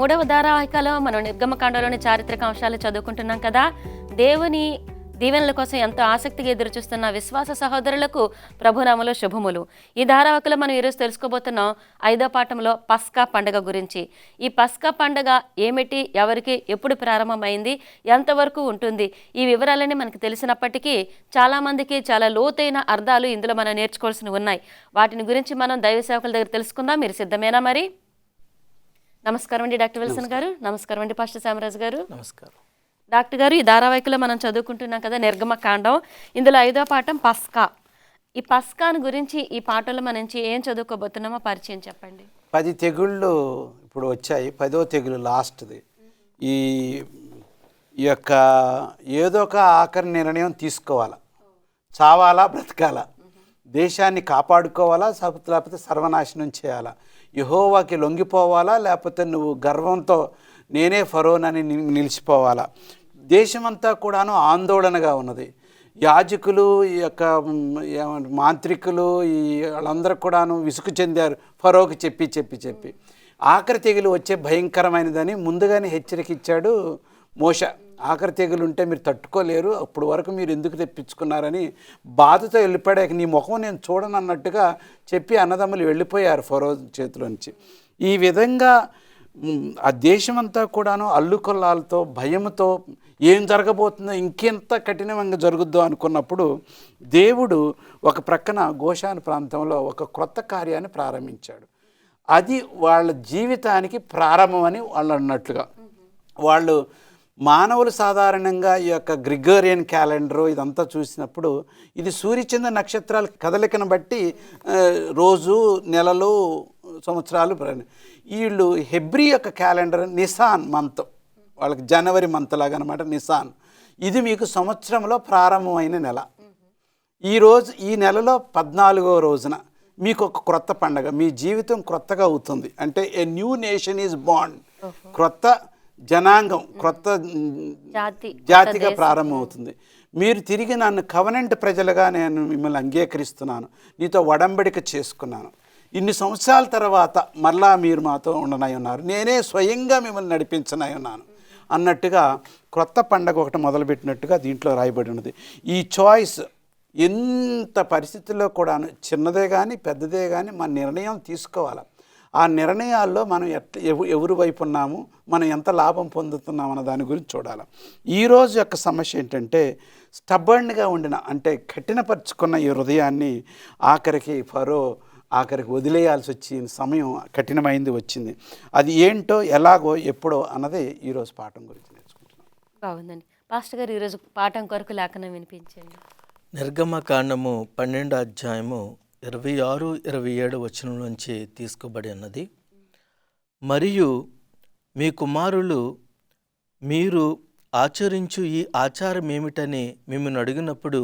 మూడవ ధారావాహికలో మనం నిర్గమకాండలోని చారిత్రక అంశాలు చదువుకుంటున్నాం కదా. దేవుని దీవెనల కోసం ఎంతో ఆసక్తిగా ఎదురుచూస్తున్న విశ్వాస సహోదరులకు ప్రభునామలో శుభములు. ఈ ధారావాహికలో మనం ఈరోజు తెలుసుకోబోతున్నాం 5వ పాఠంలో పస్కా పండుగ గురించి. ఈ పస్కా పండుగ ఏమిటి, ఎవరికి, ఎప్పుడు ప్రారంభమైంది, ఎంతవరకు ఉంటుంది, ఈ వివరాలన్నీ మనకు తెలిసినప్పటికీ చాలామందికి చాలా లోతైన అర్థాలు ఇందులో మనం నేర్చుకోవాల్సినవి ఉన్నాయి. వాటిని గురించి మనం దైవ సేవకుల దగ్గర తెలుసుకుందాం. మీరు సిద్ధమేనా? మరి నమస్కారం అండి డాక్టర్ విల్సన్ గారు. నమస్కారం అండి పాస్టర్ శామరాజు గారు. నమస్కారం డాక్టర్ గారు. ఈ ధారావాహికలో మనం చదువుకుంటున్నాం కదా నిర్గమకాండం. ఇందులో 5వ పాఠం పస్కా. ఈ పస్కాను గురించి ఈ పాఠంలో మనం ఏం చదువుకోబోతున్నామో పరిచయం చెప్పండి. 10 తెగుళ్ళు ఇప్పుడు వచ్చాయి. 10వ తెగులు లాస్ట్ది. ఈ యొక్క ఏదో ఒక ఆఖరి నిర్ణయం తీసుకోవాలా, చావాలా బ్రతకాలా, దేశాన్ని కాపాడుకోవాలా, లేకపోతే సర్వనాశనం చేయాలా, యెహోవాకి లొంగిపోవాలా, లేకపోతే నువ్వు గర్వంతో నేనే ఫరోనని నిలిచిపోవాలా. దేశమంతా కూడాను ఆందోళనగా ఉన్నది. యాజకులు, ఈ యొక్క మాంత్రికులు, ఈ వాళ్ళందరూ కూడాను విసుగు చెందారు ఫరోకి చెప్పి. ఆఖరి తెగులు వచ్చే భయంకరమైనదని ముందుగానే హెచ్చరిక ఇచ్చాడు మోషే. ఆఖరి తెగులు ఉంటే మీరు తట్టుకోలేరు, అప్పుడు వరకు మీరు ఎందుకు తెప్పించుకున్నారని బాధతో వెళ్ళిపోయాక నీ ముఖం నేను చూడనన్నట్టుగా చెప్పి అన్నదమ్ములు వెళ్ళిపోయారు ఫరో చేతిలో నుంచి. ఈ విధంగా ఆ దేశమంతా కూడాను అల్లుకొల్లాలతో భయంతో ఏం జరగబోతుందో, ఇంకెంత కఠినంగా జరుగుద్దో అనుకున్నప్పుడు దేవుడు ఒక ప్రక్కన గోషాను ప్రాంతంలో ఒక క్రొత్త కార్యాన్ని ప్రారంభించాడు. అది వాళ్ళ జీవితానికి ప్రారంభమని వాళ్ళు అన్నట్లుగా. వాళ్ళు మానవులు సాధారణంగా ఈ యొక్క గ్రిగోరియన్ క్యాలెండరు ఇదంతా చూసినప్పుడు ఇది సూర్యచంద్ర నక్షత్రాల కదలికను బట్టి రోజు, నెలలు, సంవత్సరాలు. వీళ్ళు హెబ్రీ యొక్క క్యాలెండర్ నిసాన్ మంత్, వాళ్ళకి జనవరి మంత్ లాగా అనమాట నిసాన్. ఇది మీకు సంవత్సరంలో ప్రారంభమైన నెల. ఈ నెలలో 14వ రోజున మీకు ఒక క్రొత్త పండగ, మీ జీవితం క్రొత్తగా అవుతుంది. అంటే a new nation is born, క్రొత్త జనాంగం, క్రొత్త జాతిగా ప్రారంభమవుతుంది. మీరు తిరిగి నన్ను కవనెంట్ ప్రజలుగా నేను మిమ్మల్ని అంగీకరిస్తున్నాను, నీతో ఒడంబడిక చేసుకున్నాను, ఇన్ని సంవత్సరాల తర్వాత మరలా మీరు మాతో ఉండనై ఉన్నారు, నేనే స్వయంగా మిమ్మల్ని నడిపించనై ఉన్నాను అన్నట్టుగా క్రొత్త పండగ ఒకటి మొదలుపెట్టినట్టుగా దీంట్లో రాయబడి ఉన్నది. ఈ చాయిస్ ఎంత పరిస్థితుల్లో కూడా చిన్నదే కానీ పెద్దదే కానీ మన నిర్ణయం తీసుకోవాలి. ఆ నిర్ణయాల్లో మనం ఎవరి వైపు ఉన్నాము, మనం ఎంత లాభం పొందుతున్నాం అన్న దాని గురించి చూడాలి. ఈరోజు యొక్క సమస్య ఏంటంటే స్టబర్న్గా ఉండిన, అంటే కఠినపరుచుకున్న ఈ హృదయాన్ని ఆఖరికి వదిలేయాల్సి వచ్చిన సమయం కఠినమైంది వచ్చింది. అది ఏంటో, ఎలాగో, ఎప్పుడో అన్నది ఈరోజు పాఠం గురించి నేర్చుకుంటున్నాం. బాగుందండి పాస్టర్ గారు. ఈరోజు పాఠం కొరకు లేఖనం వినిపించండి. నిర్గమకాండము 12వ అధ్యాయము 26-27 వచనం నుంచి తీసుకోబడి ఉన్నది. మరియు మీ కుమారులు మీరు ఆచరించు ఈ ఆచారం ఏమిటని మిమ్మల్ని అడిగినప్పుడు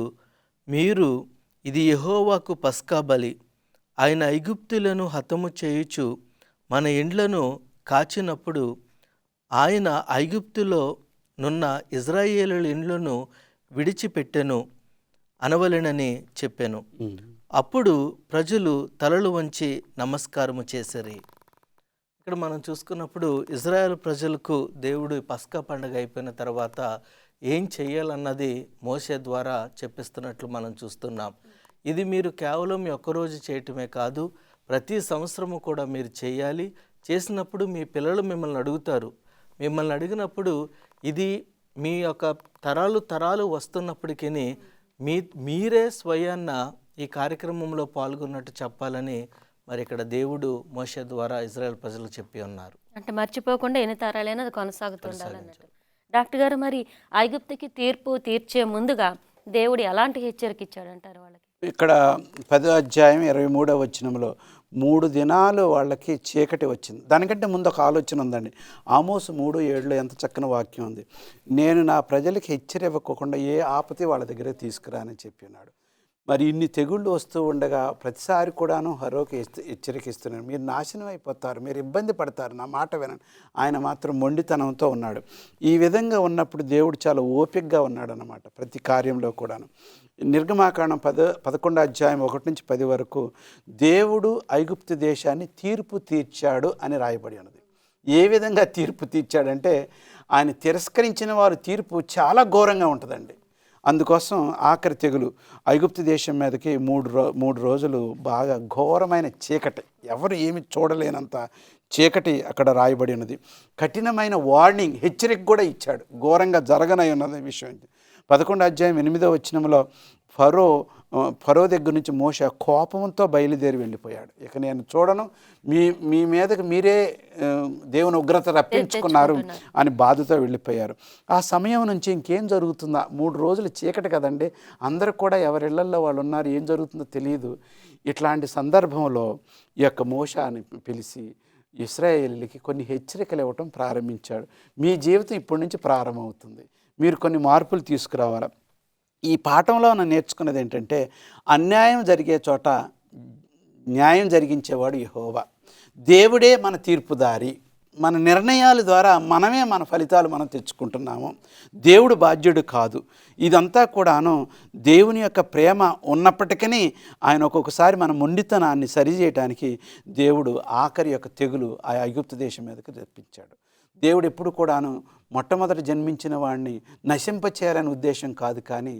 మీరు, ఇది యెహోవాకు పస్కా బలి, ఆయన ఐగుప్తులను హతము చేయుచు మన ఇండ్లను కాచినప్పుడు ఆయన ఐగుప్తులో నున్న ఇజ్రాయేలుల ఇండ్లను విడిచిపెట్టెను అనవలెనని చెప్పాను. అప్పుడు ప్రజలు తలలు వంచి నమస్కారము చేసిరి. ఇక్కడ మనం చూసుకున్నప్పుడు ఇజ్రాయేల్ ప్రజలకు దేవుడు పస్కా పండుగ అయిపోయిన తర్వాత ఏం చేయాలన్నది మోషే ద్వారా చెప్పిస్తున్నట్లు మనం చూస్తున్నాం. ఇది మీరు కేవలం ఒక్కరోజు చేయటమే కాదు, ప్రతి సంవత్సరము కూడా మీరు చేయాలి. చేసినప్పుడు మీ పిల్లలు మిమ్మల్ని అడుగుతారు. మిమ్మల్ని అడిగినప్పుడు ఇది మీ యొక్క తరాలు వస్తున్నప్పటికీ మీరే స్వయాన్న ఈ కార్యక్రమంలో పాల్గొన్నట్టు చెప్పాలని మరి ఇక్కడ దేవుడు మోషే ద్వారా ఇజ్రాయెల్ ప్రజలకు చెప్పి ఉన్నారు. అంటే మర్చిపోకుండా ఎన్ని తరాలైనా అది కొనసాగుతుండాలన్నట్టు. డాక్టర్ గారు, మరి ఐగుప్తుకి తీర్పు తీర్చే ముందుగా దేవుడు ఎలాంటి హెచ్చరిక ఇచ్చాడంటారు వాళ్ళకి? ఇక్కడ 10వ అధ్యాయం 23వ వచనంలో 3 దినాలు వాళ్ళకి చీకటి వచ్చింది. దానికంటే ముందు ఒక ఆలోచన ఉందండి. ఆమోసు 3:7లో ఎంత చక్కని వాక్యం ఉంది. నేను నా ప్రజలకి హెచ్చరివ్వకుండా ఏ ఆపతి వాళ్ళ దగ్గర తీసుకురానని చెప్పినాడు. మరి ఇన్ని తెగుళ్ళు వస్తూ ఉండగా ప్రతిసారి కూడాను ఫరోకి హెచ్చరికిస్తున్నాడు, మీరు నాశనం అయిపోతారు, మీరు ఇబ్బంది పడతారు, నా మాట వినండి. ఆయన మాత్రం మొండితనంతో ఉన్నాడు. ఈ విధంగా ఉన్నప్పుడు దేవుడు చాలా ఓపికగా ఉన్నాడు అన్నమాట ప్రతి కార్యంలో కూడాను. నిర్గమాకాండం 11వ అధ్యాయం 1 నుంచి 10 వరకు దేవుడు ఐగుప్తు దేశాన్ని తీర్పు తీర్చాడు అని రాయబడి ఉన్నది. ఏ విధంగా తీర్పు తీర్చాడంటే, ఆయన తిరస్కరించిన వారు తీర్పు చాలా ఘోరంగా ఉంటుందండి. అందుకోసం ఆఖరి తెగులు ఐగుప్తు దేశం మీదకి 3 రోజులు బాగా ఘోరమైన చీకటి, ఎవరు ఏమి చూడలేనంత చీకటి అక్కడ రాయబడి ఉన్నది. కఠినమైన వార్నింగ్, హెచ్చరిక కూడా ఇచ్చాడు, ఘోరంగా జరగనై ఉన్నది విషయం. 11వ అధ్యాయం 8వ వచనంలో ఫరో దగ్గర నుంచి మోషే కోపంతో బయలుదేరి వెళ్ళిపోయాడు. ఇక నేను చూడను, మీ మీదకి మీరే దేవుని ఉగ్రత రప్పించుకున్నారు అని బాధతో వెళ్ళిపోయారు. ఆ సమయం నుంచి ఇంకేం జరుగుతుందా, 3 రోజులు చీకటి కదండి, అందరూ కూడా ఎవరిళ్లల్లో వాళ్ళు ఉన్నారు, ఏం జరుగుతుందో తెలియదు. ఇట్లాంటి సందర్భంలో ఈ యొక్క మోషేని పిలిచి ఇశ్రాయేలీయులకి కొన్ని హెచ్చరికలు ఇవ్వటం ప్రారంభించాడు. మీ జీవితం ఇప్పటి నుంచి ప్రారంభమవుతుంది, మీరు కొన్ని మార్పులు తీసుకురావాలి. ఈ పాఠంలో మనం నేర్చుకున్నది ఏంటంటే, అన్యాయం జరిగే చోట న్యాయం జరిగించేవాడు యెహోవా. దేవుడే మన తీర్పుదారి. మన నిర్ణయాల ద్వారా మనమే మన ఫలితాలు మనం తెచ్చుకుంటున్నాము. దేవుడు బాధ్యుడు కాదు. ఇదంతా కూడాను దేవుని యొక్క ప్రేమ ఉన్నప్పటికీ ఆయన ఒక్కొక్కసారి మన మొండితనాన్ని సరిచేయడానికి దేవుడు ఆఖరి యొక్క తెగులు ఆ ఐగుప్తు దేశం మీదకి తెప్పించాడు. దేవుడు ఎప్పుడు కూడాను మొట్టమొదటి జన్మించిన వాడిని నశింపచేయాలనే ఉద్దేశం కాదు, కానీ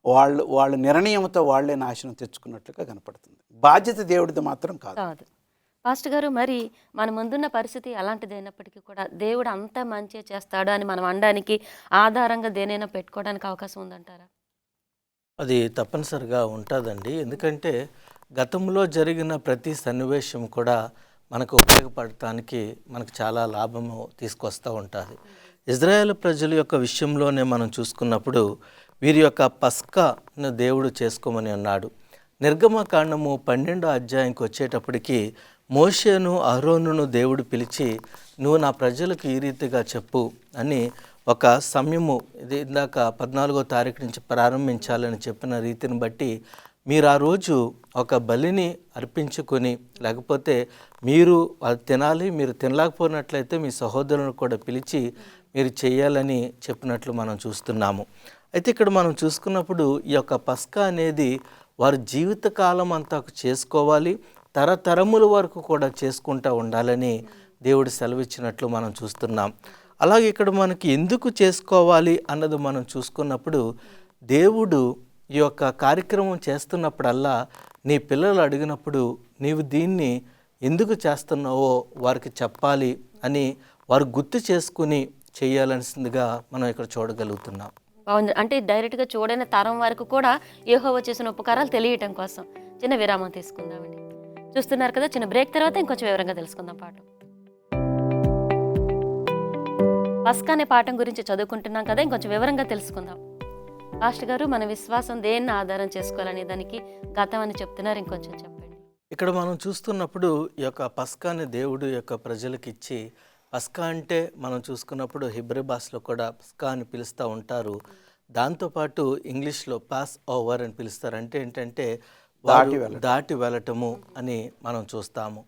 వాళ్ళ నిర్ణయంతో వాళ్లే నాశనం తెచ్చుకున్నట్లుగా కనపడుతుంది. బాధ్యత దేవుడిది మాత్రం కాదు. పాస్టర్ గారు, మరి మన ముందున్న పరిస్థితి అలాంటిదైనప్పటికీ కూడా దేవుడు అంతా మంచి చేస్తాడు అని మనం అనడానికి ఆధారంగా దేనైనా పెట్టుకోవడానికి అవకాశం ఉందంటారా? అది తప్పనిసరిగా ఉంటుందండి. ఎందుకంటే గతంలో జరిగిన ప్రతి సన్నివేశం కూడా మనకు ఉపయోగపడటానికి మనకు చాలా లాభము తీసుకొస్తూ ఉంటుంది. ఇజ్రాయేల్ ప్రజల యొక్క విషయంలోనే మనం చూసుకున్నప్పుడు వీరి యొక్క పస్కాను దేవుడు చేసుకోమని అన్నాడు. నిర్గమకాండము 12వ అధ్యాయంకి వచ్చేటప్పటికి మోషేను అహరోనును దేవుడు పిలిచి, నువ్వు నా ప్రజలకు ఈ రీతిగా చెప్పు అని ఒక సమయము, ఇది ఇందాక 14వ తారీఖు నుంచి ప్రారంభించాలని చెప్పిన రీతిని బట్టి మీరు ఆ రోజు ఒక బలిని అర్పించుకొని, లేకపోతే మీరు అది తినాలి, మీరు తినలేకపోయినట్లయితే మీ సహోదరులను కూడా పిలిచి మీరు చేయాలని చెప్పినట్లు మనం చూస్తున్నాము. అయితే ఇక్కడ మనం చూసుకున్నప్పుడు ఈ యొక్క పస్కా అనేది వారి జీవితకాలం అంతా చేసుకోవాలి, తరతరముల వరకు కూడా చేసుకుంటూ ఉండాలని దేవుడు సెలవిచ్చినట్లు మనం చూస్తున్నాం. అలాగే ఇక్కడ మనకి ఎందుకు చేసుకోవాలి అన్నది మనం చూసుకున్నప్పుడు, దేవుడు ఈ యొక్క కార్యక్రమం చేస్తున్నప్పుడల్లా నీ పిల్లలు అడిగినప్పుడు నీవు దీన్ని ఎందుకు చేస్తున్నావో వారికి చెప్పాలి అని వారు గుర్తు చేసుకుని చేయాల్సిందిగా మనం ఇక్కడ చూడగలుగుతున్నాం. బాగుంది. అంటే డైరెక్ట్గా చూడని తరం వరకు కూడా యెహోవా చేసిన ఉపకారాలు తెలియటం కోసం చిన్న విరామం తీసుకుందామండి. చూస్తున్నారు కదా, చిన్న బ్రేక్ తర్వాత ఇంకొంచెం వివరంగా తెలుసుకుందాం పాఠం. పస్కా అనే పాఠం గురించి చదువుకుంటున్నాం కదా, ఇంకొంచెం వివరంగా తెలుసుకుందాం. పాస్టర్ గారు, మన విశ్వాసం దేన్ని ఆధారం చేసుకోవాలనే దానికి గతం అని చెప్తున్నారు, ఇంకొంచెం చెప్పండి. ఇక్కడ మనం చూస్తున్నప్పుడు ఈ యొక్క పస్కాని దేవుడు యొక్క ప్రజలకు ఇచ్చి, పస్కా అంటే మనం చూసుకున్నప్పుడు హిబ్రీ భాషలో కూడా పస్కా అని పిలుస్తూ ఉంటారు. దాంతోపాటు ఇంగ్లీష్లో పాస్ ఓవర్ అని పిలుస్తారు. అంటే ఏంటంటే దాటి వెళ్ళటము అని మనం చూస్తాము.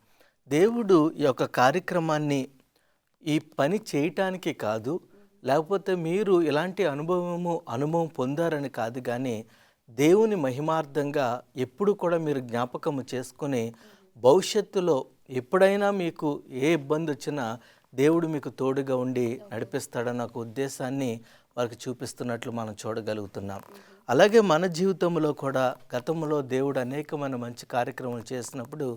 దేవుడు ఈ యొక్క కార్యక్రమాన్ని ఈ పని చేయటానికి కాదు, లేకపోతే మీరు ఇలాంటి అనుభవం పొందారని కాదు, కానీ దేవుని మహిమార్థంగా ఎప్పుడు కూడా మీరు జ్ఞాపకము చేసుకుని భవిష్యత్తులో ఎప్పుడైనా మీకు ఏ ఇబ్బంది వచ్చినా దేవుడు మీకు తోడుగా ఉండి నడిపిస్తాడన్న ఒక ఉద్దేశాన్ని వారికి చూపిస్తున్నట్లు మనం చూడగలుగుతున్నాం. అలాగే మన జీవితంలో కూడా గతంలో దేవుడు అనేకమైన మంచి కార్యక్రమాలు చేసినప్పుడు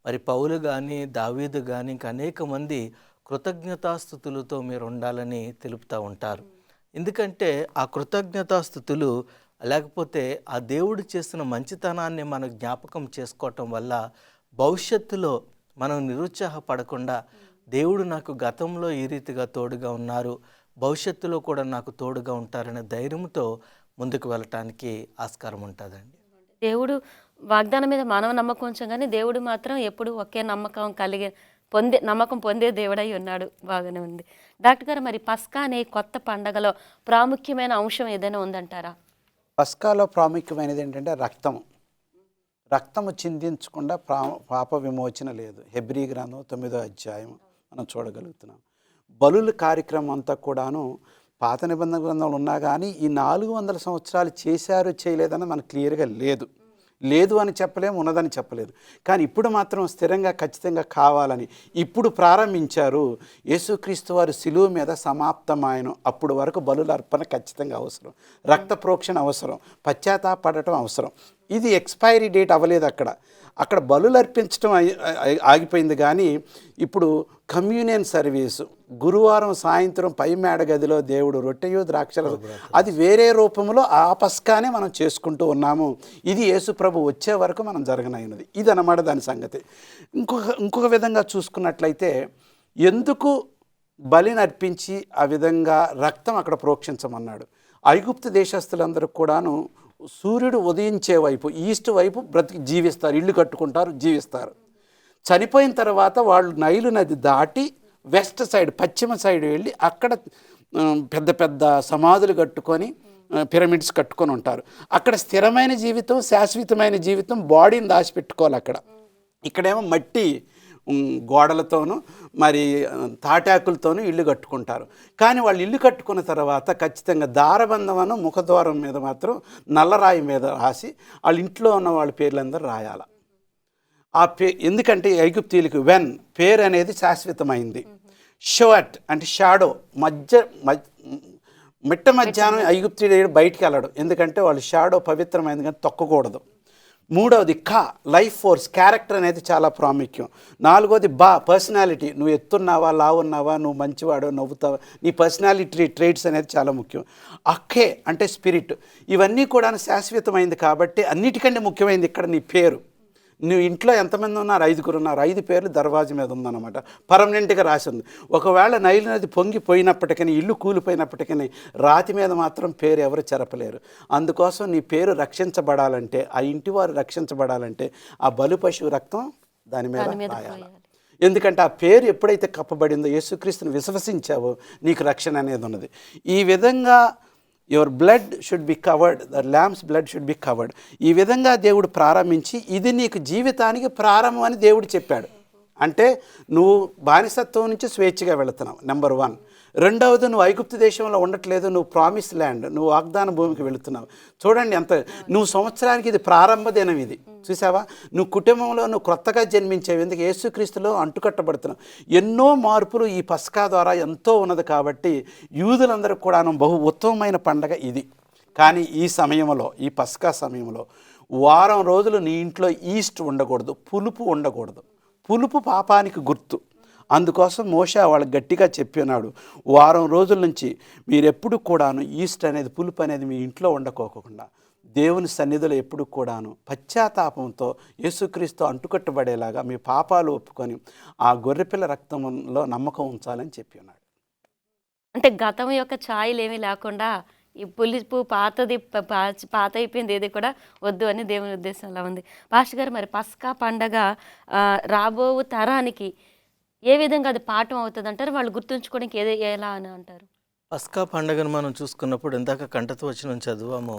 మరి పౌలు కానీ దావీదు కానీ ఇంకా అనేక మంది కృతజ్ఞతాస్థుతులతో మీరు ఉండాలని తెలుపుతూ ఉంటారు. ఎందుకంటే ఆ కృతజ్ఞతాస్థుతులు లేకపోతే ఆ దేవుడు చేసిన మంచితనాన్ని మనం జ్ఞాపకం చేసుకోవటం వల్ల భవిష్యత్తులో మనం నిరుత్సాహపడకుండా దేవుడు నాకు గతంలో ఈ రీతిగా తోడుగా ఉన్నారు, భవిష్యత్తులో కూడా నాకు తోడుగా ఉంటారనే ధైర్యంతో ముందుకు వెళ్ళటానికి ఆస్కారం ఉంటుందండి. దేవుడు వాగ్దానం మీద మానవ నమ్మకం ఉంచాం, కానీ దేవుడు మాత్రం ఎప్పుడు ఒకే నమ్మకం పొందే దేవుడై ఉన్నాడు. బాగానే ఉంది. డాక్టర్ గారు, మరి పస్కా అనే కొత్త పండగలో ప్రాముఖ్యమైన అంశం ఏదైనా ఉందంటారా? పస్కాలో ప్రాముఖ్యమైనది ఏంటంటే రక్తము చిందించకుండా పాప విమోచన లేదు. హెబ్రీ గ్రంథం 9వ అధ్యాయం మనం చూడగలుగుతున్నాం. బలుల కార్యక్రమం అంతా కూడాను పాత నిబంధన గ్రంథంలో ఉన్నా కానీ ఈ 400 సంవత్సరాలు చేశారు చేయలేదని మనకు క్లియర్గా లేదు. లేదు అని చెప్పలేము, ఉన్నదని చెప్పలేదు. కానీ ఇప్పుడు మాత్రం స్థిరంగా ఖచ్చితంగా కావాలని ఇప్పుడు ప్రారంభించారు. యేసుక్రీస్తు వారు శిలువ మీద సమాప్తమాయను. అప్పుడు వరకు బలుల అర్పణ ఖచ్చితంగా అవసరం, రక్త ప్రోక్షణ అవసరం, పశ్చాత్తాపడటం అవసరం. ఇది ఎక్స్పైరీ డేట్ అవ్వలేదు. అక్కడ బలులు అర్పించడం ఆగిపోయింది. కానీ ఇప్పుడు కమ్యూనియన్ సర్వీసు, గురువారం సాయంత్రం పై మేడ గదిలో దేవుడు రొట్టెయు ద్రాక్షల, అది వేరే రూపంలో ఆ పస్కానే మనం చేసుకుంటూ ఉన్నాము. ఇది యేసు ప్రభు వచ్చే వరకు మనం జరగనైనది. ఇది అన్నమాట దాని సంగతి. ఇంకొక విధంగా చూసుకున్నట్లయితే, ఎందుకు బలిని అర్పించి ఆ విధంగా రక్తం అక్కడ ప్రోక్షించమన్నాడు? ఐగుప్తు దేశస్తులందరూ కూడాను సూర్యుడు ఉదయించే వైపు, ఈస్ట్ వైపు బ్రతికి జీవిస్తారు, ఇల్లు కట్టుకుంటారు, జీవిస్తారు. చనిపోయిన తర్వాత వాళ్ళు నైలు నది దాటి వెస్ట్ సైడ్, పశ్చిమ సైడ్ వెళ్ళి అక్కడ పెద్ద పెద్ద సమాధులు కట్టుకొని, పిరమిడ్స్ కట్టుకొని ఉంటారు. అక్కడ స్థిరమైన జీవితం, శాశ్వతమైన జీవితం, బాడీని దాచిపెట్టుకోవాలి. ఇక్కడేమో మట్టి గోడలతోనూ మరి తాటాకులతోనూ ఇల్లు కట్టుకుంటారు. కానీ వాళ్ళు ఇల్లు కట్టుకున్న తర్వాత ఖచ్చితంగా దారబంధమను ముఖద్వారం మీద మాత్రం నల్లరాయి మీద రాసి వాళ్ళ ఇంట్లో ఉన్న వాళ్ళ పేర్లందరూ రాయాల. ఎందుకంటే ఐగుప్తీయులకు వెన్ పేరు అనేది శాశ్వతమైంది. షోట్ అంటే షాడో, మిట్ట మధ్యాహ్నం ఐగుప్తీయుడు బయటికి వెళ్ళడం, ఎందుకంటే వాళ్ళు షాడో పవిత్రమైంది కానీ తొక్కకూడదు. మూడవది లైఫ్ ఫోర్స్, క్యారెక్టర్ అనేది చాలా ప్రాముఖ్యం. నాలుగోది పర్సనాలిటీ, నువ్వు ఎత్తున్నావా, లావున్నావా, నువ్వు మంచివాడో, నవ్వుతావా, నీ పర్సనాలిటీ ట్రేట్స్ అనేది చాలా ముఖ్యం. అంటే స్పిరిట్. ఇవన్నీ కూడా శాశ్వతమైంది కాబట్టి అన్నిటికంటే ముఖ్యమైనది ఇక్కడ నీ పేరు. నువ్వు ఇంట్లో ఎంతమంది ఉన్నారు? 5 ఉన్నారు. 5 పేర్లు దర్వాజా మీద ఉందన్నమాట, పర్మనెంట్గా రాసి ఉంది. ఒకవేళ నైలు నది పొంగిపోయినప్పటికీ, ఇల్లు కూలిపోయినప్పటికీ రాతి మీద మాత్రం పేరు ఎవరు చెరపలేరు. అందుకోసం నీ పేరు రక్షించబడాలంటే, ఆ ఇంటి వారు రక్షించబడాలంటే ఆ బలి పశువు రక్తం దాని మీద రాయాలి. ఎందుకంటే ఆ పేరు ఎప్పుడైతే కప్పబడిందో, యేసుక్రీస్తుని విశ్వసించావో నీకు రక్షణ అనేది ఉన్నది. ఈ విధంగా your blood should be covered, the lambs blood should be covered. ఈ విధంగా దేవుడు ప్రారంభించి ఇది నీకు జీవితానికి ప్రారంభం అని దేవుడు చెప్పాడు. అంటే నువ్వు బానిసత్వం నుంచి స్వేచ్ఛగా వెళుతున్నావు, నెంబర్ 1. రెండవది, నువ్వు ఐగుప్తు దేశంలో ఉండట్లేదు, నువ్వు ప్రామిస్ ల్యాండ్, నువ్వు వాగ్దాన భూమికి వెళుతున్నావు. చూడండి నువ్వు సంవత్సరానికి ఇది ప్రారంభ దినం. ఇది చూసావా? నువ్వు కుటుంబంలో నువ్వు క్రొత్తగా జన్మించేవి, ఎందుకు యేసుక్రీస్తులో అంటుకట్టబడుతున్నావు. ఎన్నో మార్పులు ఈ పస్కా ద్వారా ఎంతో ఉన్నది. కాబట్టి యూదులందరూ కూడా బహు ఉత్తమమైన పండగ ఇది. కానీ ఈ సమయంలో, ఈ పస్కా సమయంలో వారం రోజులు నీ ఇంట్లో ఈస్ట్ ఉండకూడదు, పులుపు ఉండకూడదు. పులుపు పాపానికి గుర్తు. అందుకోసం మోషే వాళ్ళకి గట్టిగా చెప్పి ఉన్నాడు, వారం రోజుల నుంచి మీరెప్పుడు కూడాను ఈస్ట్ అనేది, పులుపు అనేది మీ ఇంట్లో ఉండకోకుండా దేవుని సన్నిధిలో ఎప్పుడు కూడాను పశ్చాత్తాపంతో యేసుక్రీస్తు అంటుకట్టబడేలాగా మీ పాపాలు ఒప్పుకొని ఆ గొర్రెపిల్ల రక్తంలో నమ్మకం ఉంచాలని చెప్పి ఉన్నాడు. అంటే గతం యొక్క ఛాయలు ఏమీ లేకుండా ఈ పులుపు పాత అయిపోయింది ఏది కూడా వద్దు అని దేవుని ఉద్దేశంలో ఉంది. పాస్టర్ గారు, మరి పస్కా పండగ రాబో తరానికి ఏ విధంగా అది పాఠం అవుతుంది అంటారు? వాళ్ళు గుర్తుంచుకోవడానికి ఎలా అని అంటారు? పస్కా పండుగను మనం చూసుకున్నప్పుడు ఇందాక కంటతో వచ్చిన చదివాము,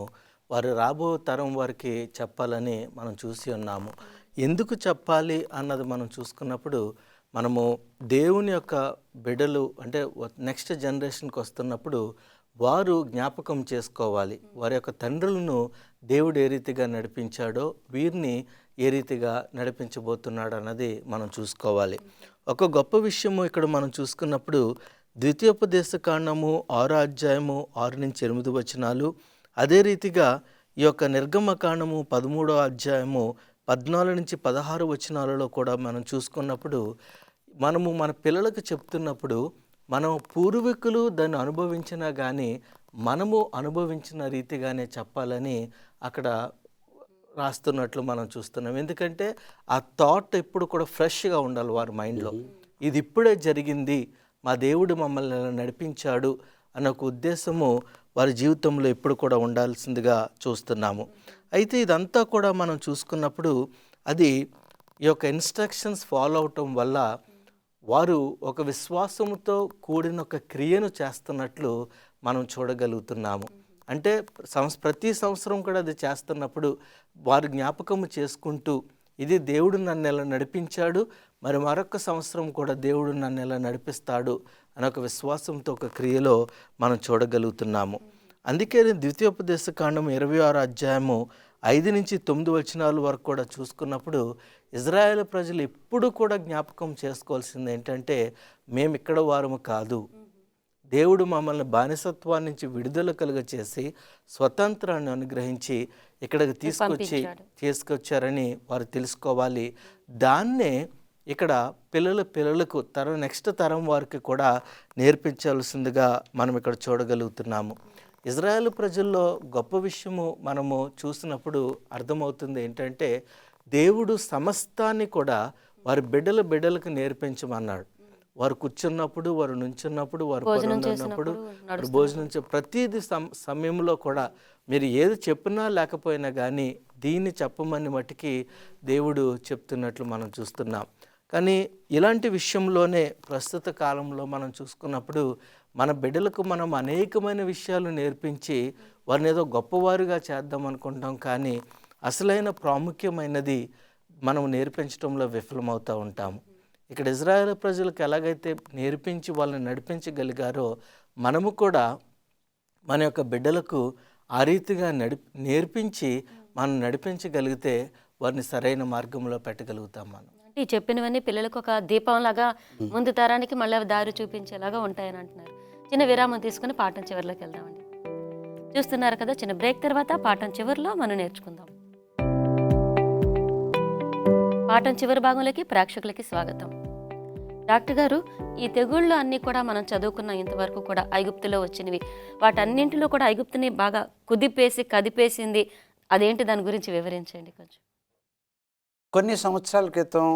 వారు రాబో తరం వారికి చెప్పాలని మనం చూసి ఉన్నాము. ఎందుకు చెప్పాలి అన్నది మనం చూసుకున్నప్పుడు, మనము దేవుని యొక్క బిడ్డలు అంటే నెక్స్ట్ జనరేషన్కి వస్తున్నప్పుడు వారు జ్ఞాపకం చేసుకోవాలి, వారి యొక్క తండ్రులను దేవుడు ఏ రీతిగా నడిపించాడో వీరిని ఏ రీతిగా నడిపించబోతున్నాడు అన్నది మనం చూసుకోవాలి. ఒక గొప్ప విషయము ఇక్కడ మనం చూసుకున్నప్పుడు, ద్వితీయోపదేశకాండము 6వ అధ్యాయము 6-8 వచనాలు, అదే రీతిగా ఈ యొక్క నిర్గమకాండము 13వ అధ్యాయము 14-16 వచనాలలో కూడా మనం చూసుకున్నప్పుడు, మనము మన పిల్లలకు చెప్తున్నప్పుడు మనం పూర్వీకులు దాన్ని అనుభవించినా కానీ మనము అనుభవించిన రీతిగానే చెప్పాలని అక్కడ రాస్తున్నట్లు మనం చూస్తున్నాం. ఎందుకంటే ఆ థాట్ ఎప్పుడు కూడా ఫ్రెష్గా ఉండాలి వారి మైండ్లో. ఇది ఇప్పుడే జరిగింది, మా దేవుడు మమ్మల్ని నడిపించాడు అన్న ఒక ఉద్దేశము వారి జీవితంలో ఎప్పుడు కూడా ఉండాల్సిందిగా చూస్తున్నాము. అయితే ఇదంతా కూడా మనం చూసుకున్నప్పుడు అది ఈ యొక్క ఇన్స్ట్రక్షన్స్ ఫాలో అవటం వల్ల వారు ఒక విశ్వాసంతో కూడిన ఒక క్రియను చేస్తున్నట్లు మనం చూడగలుగుతున్నాము. అంటే ప్రతి సంవత్సరం కూడా అది చేస్తున్నప్పుడు వారు జ్ఞాపకము చేసుకుంటూ, ఇది దేవుడు నన్ను ఎలా నడిపించాడు, మరి మరొక సంవత్సరం కూడా దేవుడు నన్ను ఎలా నడిపిస్తాడు అనే ఒక విశ్వాసంతో ఒక క్రియలో మనం చూడగలుగుతున్నాము. అందుకే ద్వితీయోపదేశకాండం 26వ అధ్యాయము 5-9 వచనాల వరకు కూడా చూసుకున్నప్పుడు ఇజ్రాయేల్ ప్రజలు ఎప్పుడు కూడా జ్ఞాపకం చేసుకోవాల్సింది ఏంటంటే, మేము ఇక్కడ వారము కాదు, దేవుడు మమ్మల్ని బానిసత్వం నుంచి విడుదల కలుగ చేసి స్వతంత్రాన్ని అనుగ్రహించి ఇక్కడికి తీసుకొచ్చారని వారు తెలుసుకోవాలి. దాన్నే ఇక్కడ పిల్లలకు నెక్స్ట్ తరం వారికి కూడా నేర్పించాల్సిందిగా మనం ఇక్కడ చూడగలుగుతున్నాము. ఇజ్రాయేల్ ప్రజల్లో గొప్ప విషయము మనము చూసినప్పుడు అర్థమవుతుంది ఏంటంటే, దేవుడు సమస్తాన్ని కూడా వారి బిడ్డలకు నేర్పించమన్నాడు. వారు కూర్చున్నప్పుడు, వారు నుంచున్నప్పుడు, వారు పడుకున్నప్పుడు, వారు భోజనం ప్రతిదీ సమయంలో కూడా మీరు ఏది చెప్పినా లేకపోయినా కానీ దీన్ని చెప్పమని మట్టుకి దేవుడు చెప్తున్నట్లు మనం చూస్తున్నాం. కానీ ఇలాంటి విషయంలోనే ప్రస్తుత కాలంలో మనం చూసుకున్నప్పుడు మన బిడ్డలకు మనం అనేకమైన విషయాలు నేర్పించి వారిని ఏదో గొప్పవారుగా చేద్దాం అనుకుంటాం. కానీ అసలైన ప్రాముఖ్యమైనది మనం నేర్పించడంలో విఫలమవుతూ ఉంటాము. ఇక్కడ ఇజ్రాయేల్ ప్రజలకు ఎలాగైతే నేర్పించి వాళ్ళని నడిపించగలిగారో మనము కూడా మన యొక్క బిడ్డలకు ఆ రీతిగా నేర్పించి మనం నడిపించగలిగితే వారిని సరైన మార్గంలో పెట్టగలుగుతాం. మనం అంటే ఈ చెప్పినవన్నీ పిల్లలకు ఒక దీపంలాగా ముందు తరానికి మళ్ళీ దారి చూపించేలాగా ఉంటాయని అంటున్నారు. చిన్న విరామం తీసుకుని పాఠం చివరిలోకి వెళ్దామండి. చూస్తున్నారు కదా, చిన్న బ్రేక్ తర్వాత పాఠం చివరిలో మనం నేర్చుకుందాం. పాఠం చివరి భాగంలోకి ప్రేక్షకులకి స్వాగతం. డాక్టర్ గారు, ఈ తెగుళ్ళు అన్నీ కూడా మనం చదువుకున్న ఇంతవరకు కూడా ఐగుప్తులో వచ్చినవి, వాటన్నింటిలో కూడా ఐగుప్తుని బాగా కదిపేసింది అదేంటి, దాని గురించి వివరించండి కొంచెం. కొన్ని సంవత్సరాల క్రితం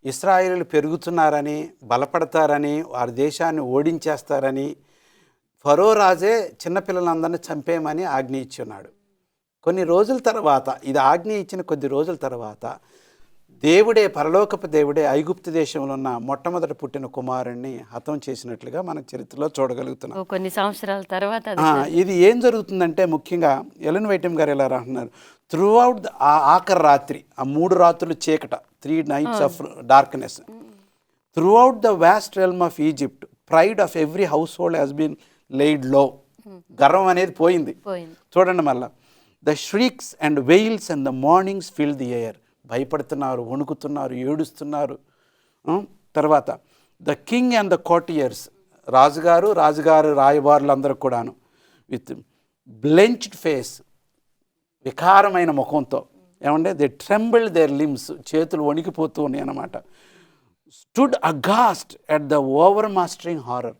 ఇశ్రాయేలీయులు పెరుగుతున్నారని, బలపడతారని, వారి దేశాన్ని ఓడించేస్తారని ఫరో రాజే చిన్నపిల్లలందరినీ చంపేయమని ఆజ్ఞ ఇచ్చున్నాడు. కొన్ని రోజుల తర్వాత, ఇది ఆజ్ఞ ఇచ్చిన కొద్ది రోజుల తర్వాత దేవుడే, పరలోకపు దేవుడే ఐగుప్తు దేశంలో ఉన్న మొట్టమొదట పుట్టిన కుమారుణ్ణి హతం చేసినట్లుగా మన చరిత్రలో చూడగలుగుతున్నాం. కొన్ని సంవత్సరాల తర్వాత ఇది ఏం జరుగుతుందంటే, ముఖ్యంగా ఎలెన్ వైటమ్ గారు ఎలా రాస్తున్నారు, త్రూ అవుట్ ఆ ఆఖరి రాత్రి, ఆ 3 రాత్రులు చీకట, 3 nights of darkness, throughout the vast realm of Egypt pride of every household has been laid low. గర్వం అనేది పోయింది. చూడండి మళ్ళా, the shrieks and wails and the mournings fill the air. భయపడుతున్నారు, వణుకుతున్నారు, ఏడుస్తున్నారు. తర్వాత the king and the courtiers, రాజుగారు రాయబారులు అందరూ కూడాను విత్ బ్లెంచ్డ్ ఫేస్, వికారమైన ముఖంతో, ఏమంటే దే ట్రెంబుల్డ్ దేర్ లిమ్స్, చేతులు వణికిపోతూ ఉన్నాయి అన్నమాట. Stood aghast at the over mastering horror,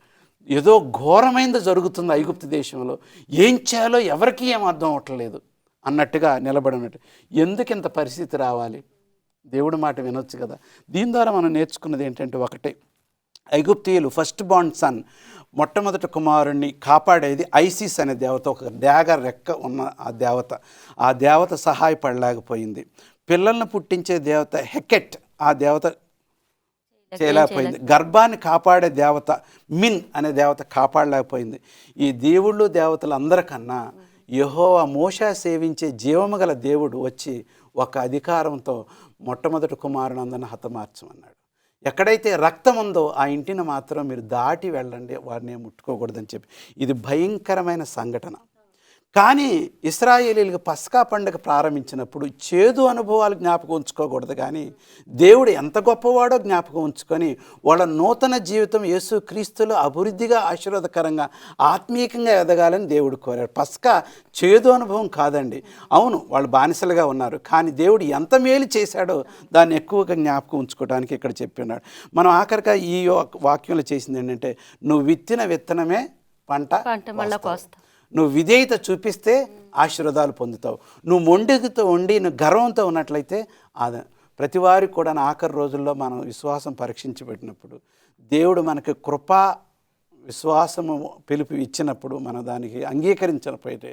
ఏదో ఘోరమైనది జరుగుతుంది ఐగుప్తు దేశంలో, ఏం చేయాలో ఎవరికి ఏం అర్థం అవ్వట్లేదు అన్నట్టుగా నిలబడినట్టు. ఎందుకు ఇంత పరిస్థితి రావాలి? దేవుడి మాట వినొచ్చు కదా. దీని ద్వారా మనం నేర్చుకున్నది ఏంటంటే, ఒకటే, ఐగుప్తీయులు ఫస్ట్ బార్న్ సన్, మొట్టమొదటి కుమారుణ్ణి కాపాడేది ఐసిస్ అనే దేవత, ఒక డ్యాగ రెక్క ఉన్న ఆ దేవత సహాయపడలేకపోయింది. పిల్లల్ని పుట్టించే దేవత హెకెట్, ఆ దేవత చేయలేకపోయింది. గర్భాన్ని కాపాడే దేవత మిన్ అనే దేవత కాపాడలేకపోయింది. ఈ దేవుళ్ళు దేవతలు అందరికన్నా యెహోవా మోషే సేవించే జీవము గల దేవుడు వచ్చి ఒక అధికారంతో మొట్టమొదటి కుమారునందరిని హతమార్చమన్నాడు. ఎక్కడైతే రక్తం ఉందో ఆ ఇంటిని మాత్రం మీరు దాటి వెళ్ళండి, వారిని ముట్టుకోకూడదని చెప్పి. ఇది భయంకరమైన సంఘటన. కానీ ఇశ్రాయేలీయులకు పస్కా పండుగ ప్రారంభించినప్పుడు చేదు అనుభవాలు జ్ఞాపకం ఉంచుకోకూడదు, కానీ దేవుడు ఎంత గొప్పవాడో జ్ఞాపకం ఉంచుకొని వాళ్ళ నూతన జీవితం యేసు క్రీస్తులో అభివృద్ధిగా, ఆశీర్వాదకరంగా, ఆత్మీయంగా ఎదగాలని దేవుడు కోరాడు. పస్కా చేదు అనుభవం కాదండి. అవును, వాళ్ళు బానిసలుగా ఉన్నారు, కానీ దేవుడు ఎంత మేలు చేశాడో దాన్ని ఎక్కువగా జ్ఞాపకం ఉంచుకోవడానికి ఇక్కడ చెప్పినాడు. మనం ఆఖరిగా ఈ వాక్యంలో చేసింది ఏంటంటే, నువ్వు విత్తిన విత్తనమే పంట మళ్ళీ కోస్తా. నువ్వు విధేయత చూపిస్తే ఆశీర్వాదాలు పొందుతావు. నువ్వు మొండితో ఉండి నువ్వు గర్వంతో ఉన్నట్లయితే ప్రతి వారికి కూడా ఆఖరి రోజుల్లో మనం విశ్వాసం పరీక్షించబెట్టినప్పుడు, దేవుడు మనకి కృపా విశ్వాసము పిలుపు ఇచ్చినప్పుడు మనం దానికి అంగీకరించినప్పుడైతే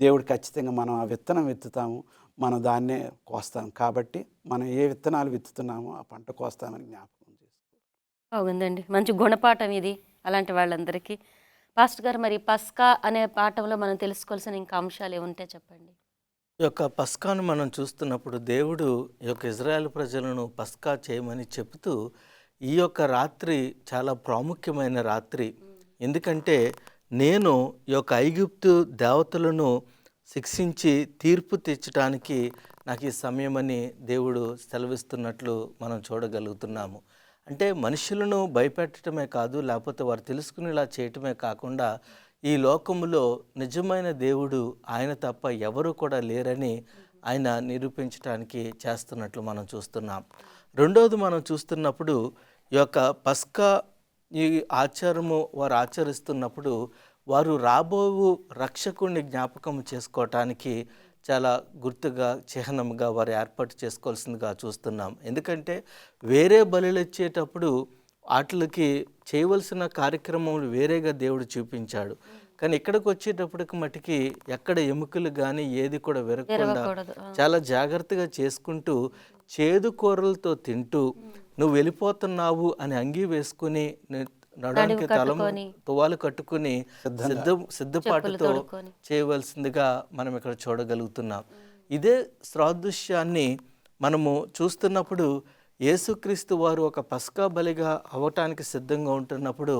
దేవుడు ఖచ్చితంగా మనం ఆ విత్తనం విత్తుతాము, మనం దాన్నే కోస్తాం. కాబట్టి మనం ఏ విత్తనాలు విత్తుతున్నామో ఆ పంట కోస్తామని జ్ఞాపకం చేసుకోవాలి. బాగుందండి, మంచి గుణపాఠం ఇది అలాంటి వాళ్ళందరికీ. పాస్టర్ గారు, మరి పస్కా అనే పాఠంలో మనం తెలుసుకోవాల్సిన ఇంకా అంశాలు ఏముంటే చెప్పండి. ఈ యొక్క పస్కాను మనం చూస్తున్నప్పుడు దేవుడు ఈ యొక్క ఇజ్రాయెల్ ప్రజలను పస్కా చేయమని చెబుతూ, ఈ యొక్క రాత్రి చాలా ప్రాముఖ్యమైన రాత్రి. ఎందుకంటే నేను ఈ యొక్క ఐగుప్తు దేవతలను శిక్షించి తీర్పు తెచ్చడానికి నాకు ఈ సమయమని దేవుడు సెలవిస్తున్నట్లు మనం చూడగలుగుతున్నాము. అంటే మనుషులను భయపెట్టడమే కాదు, లేకపోతే వారు తెలుసుకునేలా చేయటమే కాకుండా ఈ లోకములో నిజమైన దేవుడు ఆయన తప్ప ఎవరు కూడా లేరని ఆయన నిరూపించడానికి చేస్తున్నట్లు మనం చూస్తున్నాం. రెండవది మనం చూస్తున్నప్పుడు ఈ యొక్క పస్కా ఈ ఆచారము వారు ఆచరిస్తున్నప్పుడు వారు రాబోవు రక్షకుడిని జ్ఞాపకం చేసుకోవటానికి చాలా గుర్తుగా చిహ్నంగా వారు ఏర్పాటు చేసుకోవాల్సిందిగా చూస్తున్నాం. ఎందుకంటే వేరే బలులు ఇచ్చేటప్పుడు వాటికి చేయవలసిన కార్యక్రమములు వేరేగా దేవుడు చూపించాడు. కానీ ఇక్కడికి వచ్చేటప్పటికి మటుకి ఎక్కడ ఎముకలు కానీ ఏది కూడా విరగకుండా చాలా జాగ్రత్తగా చేసుకుంటూ చేదు కూరలతో తింటూ నువ్వు వెళ్ళిపోతున్నావు అని అంగీ వేసుకుని నడానికి తువాలు కట్టుకుని సిద్ధపాటుతో చేయవలసిందిగా మనం ఇక్కడ చూడగలుగుతున్నాం. ఇదే సాదృశ్యాన్ని మనము చూస్తున్నప్పుడు యేసుక్రీస్తు వారు ఒక పస్కా బలిగా అవ్వటానికి సిద్ధంగా ఉంటున్నప్పుడు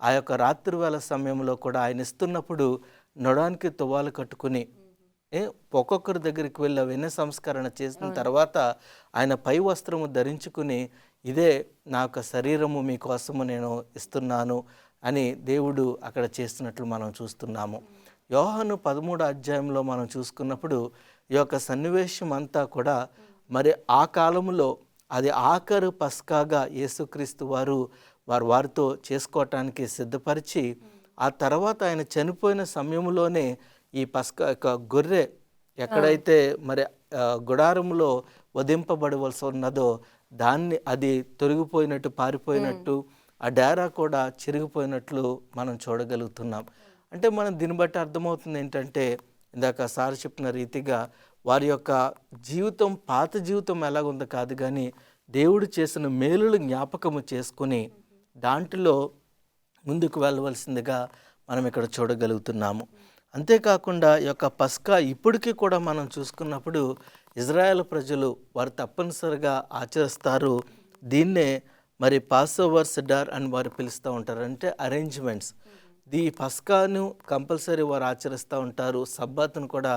ఆ యొక్క రాత్రి వేళ సమయంలో కూడా ఆయన ఇస్తున్నప్పుడు నడానికి తువాలు కట్టుకుని ఒక్కొక్కరి దగ్గరికి వెళ్ళి వెన్న సంస్కరణ చేసిన తర్వాత ఆయన పై వస్త్రము ధరించుకుని ఇదే నా యొక్క శరీరము మీకోసము నేను ఇస్తున్నాను అని దేవుడు అక్కడ చేస్తున్నట్లు మనం చూస్తున్నాము. యోహాను 13వ అధ్యాయంలో మనం చూసుకున్నప్పుడు ఈ యొక్క సన్నివేశం అంతా కూడా మరి ఆ కాలంలో అది ఆఖరు పస్కాగా యేసుక్రీస్తు వారితో చేసుకోవటానికి సిద్ధపరిచి ఆ తర్వాత ఆయన చనిపోయిన సమయంలోనే ఈ పస్కా యొక్క గొర్రె ఎక్కడైతే మరి గుడారంలో వధింపబడవలసి ఉన్నదో దాన్ని అది తొలగిపోయినట్టు పారిపోయినట్టు ఆ డేరా కూడా చిరిగిపోయినట్లు మనం చూడగలుగుతున్నాం. అంటే మనం దీన్ని బట్టి అర్థమవుతుంది ఏంటంటే ఇందాక సార్ చెప్పిన రీతిగా వారి యొక్క జీవితం పాత జీవితం ఎలాగుందో కాదు, కానీ దేవుడు చేసిన మేలులు జ్ఞాపకము చేసుకుని దాంట్లో ముందుకు వెళ్ళవలసిందిగా మనం ఇక్కడ చూడగలుగుతున్నాము. అంతేకాకుండా ఈ యొక్క పస్కా ఇప్పటికీ కూడా మనం చూసుకున్నప్పుడు ఇజ్రాయెల్ ప్రజలు వారు తప్పనిసరిగా ఆచరిస్తారు. దీన్నే మరి పాస్ఓవర్ సిడార్ అని వారు పిలుస్తూ ఉంటారు. అంటే అరేంజ్మెంట్స్. ఈ పస్కాను కంపల్సరీ వారు ఆచరిస్తూ ఉంటారు. సబ్బాత్ను కూడా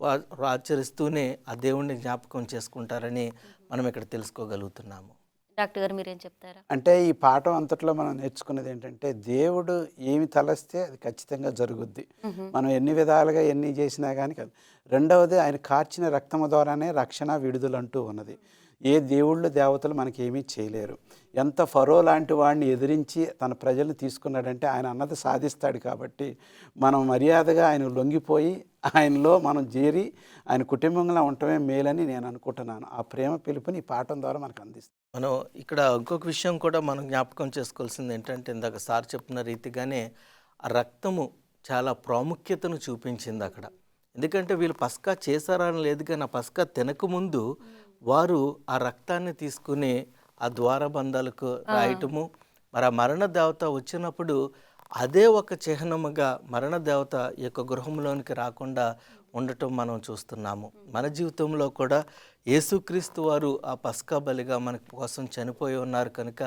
వారు ఆచరిస్తూనే ఆ దేవుణ్ణి జ్ఞాపకం చేసుకుంటారని మనం ఇక్కడ తెలుసుకోగలుగుతున్నాము. డాక్టర్ గారు మీరేం చెప్తారా? అంటే ఈ పాఠం అంతట్లో మనం నేర్చుకున్నది ఏంటంటే దేవుడు ఏమి తలస్తే అది ఖచ్చితంగా జరుగుద్ది. మనం ఎన్ని విధాలుగా ఎన్ని చేసినా కానీ కాదు. రెండవది ఆయన కార్చిన రక్తము ద్వారానే రక్షణ విడుదల అంటూ ఉన్నది. ఏ దేవుళ్ళు దేవతలు మనకి ఏమీ చేయలేరు. ఎంత ఫరో లాంటి వాడిని ఎదిరించి తన ప్రజల్ని తీసుకున్నాడంటే ఆయన అన్నది సాధిస్తాడు. కాబట్టి మనం మర్యాదగా ఆయన లొంగిపోయి ఆయనలో మనం చేరి ఆయన కుటుంబంలో ఉండటమే మేలని నేను అనుకుంటున్నాను. ఆ ప్రేమ పిలుపుని ఈ పాఠం ద్వారా మనకు అందిస్తుంది. మనం ఇక్కడ ఇంకొక విషయం కూడా మనం జ్ఞాపకం చేసుకోవాల్సింది ఏంటంటే ఇందాక సార్ చెప్పిన రీతిగానే ఆ రక్తము చాలా ప్రాముఖ్యతను చూపించింది అక్కడ. ఎందుకంటే వీళ్ళు పస్కా చేశారని లేదు, కానీ ఆ పస్కా తినకముందు వారు ఆ రక్తాన్ని తీసుకుని ఆ ద్వారబంధాలకు రాయటము, మరి ఆ మరణ దేవత వచ్చినప్పుడు అదే ఒక చిహ్నముగా మరణ దేవత ఈ యొక్క గృహంలోనికి రాకుండా ఉండటం మనం చూస్తున్నాము. మన జీవితంలో కూడా యేసుక్రీస్తు వారు ఆ పస్కా బలిగా మన కోసం చనిపోయి ఉన్నారు కనుక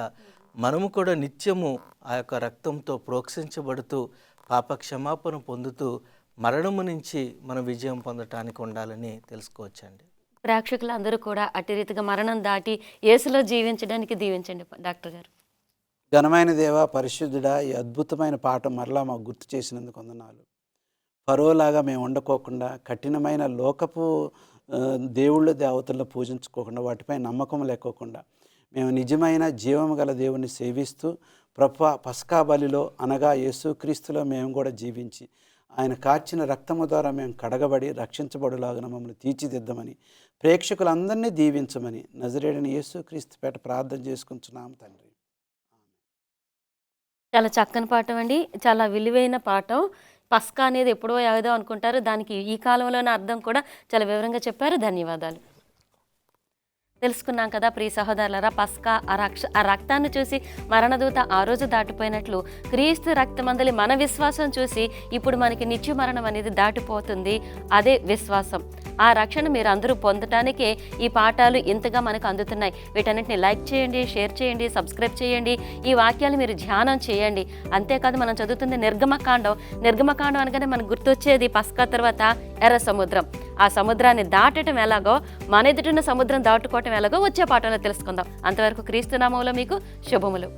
మనము కూడా నిత్యము ఆ యొక్క రక్తంతో ప్రోక్షించబడుతూ పాప క్షమాపణ పొందుతూ మరణము నుంచి మనం విజయం పొందటానికి ఉండాలని తెలుసుకోవచ్చండి. ప్రేక్షకులందరూ కూడా అట్టి రీతిగా మరణం దాటి యేసులో జీవించడానికి దీవించండి డాక్టర్ గారు. ఘనమైన దేవ, పరిశుద్ధుడా, ఈ అద్భుతమైన పాఠం మరలా మాకు గుర్తు చేసినందుకు వందనాలు. ఫరోలాగా మేము ఉండకోకుండా, కఠినమైన లోకపు దేవుళ్ళు దేవతలను పూజించుకోకుండా, వాటిపై నమ్మకం లేకోకుండా మేము నిజమైన జీవము గల దేవుని సేవిస్తూ పస్కా బలిలో అనగా యేసుక్రీస్తులో మేము కూడా జీవించి ఆయన కార్చిన రక్తము ద్వారా మేము కడగబడి రక్షించబడులాగా మమ్మల్ని తీర్చిదిద్దమని ప్రేక్షకులందరినీ దీవించమని నజరేయుడైన యేసుక్రీస్తు పేట ప్రార్థన చేసుకుంటున్నాము తండ్రి. చాలా చక్కని పాఠం అండి, చాలా విలువైన పాఠం. పస్కా అనేది ఎప్పుడో ఏదో అనుకుంటారు, దానికి ఈ కాలంలోనే అర్థం కూడా చాలా వివరంగా చెప్పారు. ధన్యవాదాలు. తెలుసుకున్నాం కదా ప్రియ సహోదరులారా, పస్కా ఆ రక్తాన్ని చూసి మరణదూత ఆ రోజు దాటిపోయినట్లు క్రీస్తు రక్తమందలి మన విశ్వాసం చూసి ఇప్పుడు మనకి నిత్య మరణం అనేది దాటిపోతుంది. అదే విశ్వాసం. ఆ రక్షణ మీరు అందరూ పొందటానికే ఈ పాఠాలు ఇంతగా మనకు అందుతున్నాయి. వీటన్నిటిని లైక్ చేయండి, షేర్ చేయండి, సబ్స్క్రైబ్ చేయండి. ఈ వాక్యాలు మీరు ధ్యానం చేయండి. అంతేకాదు మనం చదువుతుంది నిర్గమకాండం అనగానే మనకు గుర్తొచ్చేది పస్కా తర్వాత ఎర్ర సముద్రం. ఆ సముద్రాన్ని దాటడం ఎలాగో, మన ఎదుటిన్న సముద్రం దాటుకోవటం ఎలాగో వచ్చే పాఠంలో తెలుసుకుందాం. అంతవరకు క్రీస్తు నామములో మీకు శుభములు.